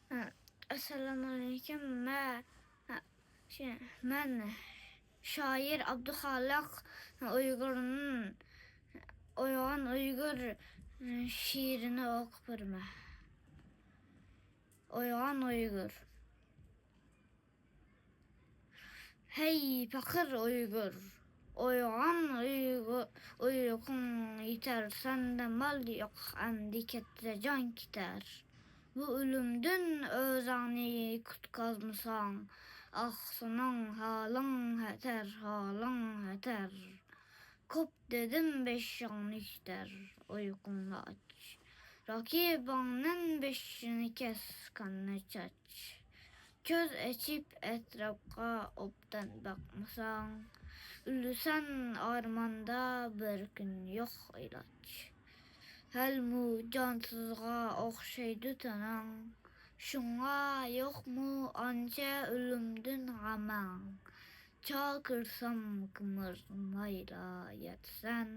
Ha, Assalamu alaykum. Ben şair Abdühalik Uygur'un Oyan Uygur şiirini okupurma. Oyan Uygur. Hey fakir Uygur. Oyan Uygur. Uykun yeter sende mal yok. Andikette can gider. Bu ölümdün özani kutkazmısan. Ah senin halın heter, halın heter. Kop dedim beşiğini ister, uykunla aç. Rakibanın beşini kes, kanını çaç. Göz açıp etrafka optan bakmasan. Ölürsen armanda bir gün yok ilaç. Hel mu cansızga okşaydı tanan. Şuna yok mu anca ölümdün aman. Çakırsam kımırmayla yetsen.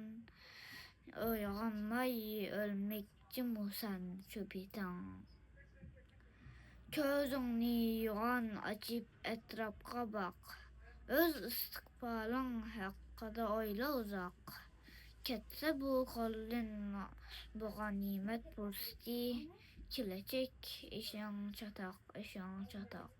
Oyanmay ölmekçi mu sen çöpitan. Gözünü yugan açıp etrafka bak. Öz istikbalın hakkında oyla uzak. Ketse bu kollin bu ganimet bursti. Kilecek işin çatak, işin çatak.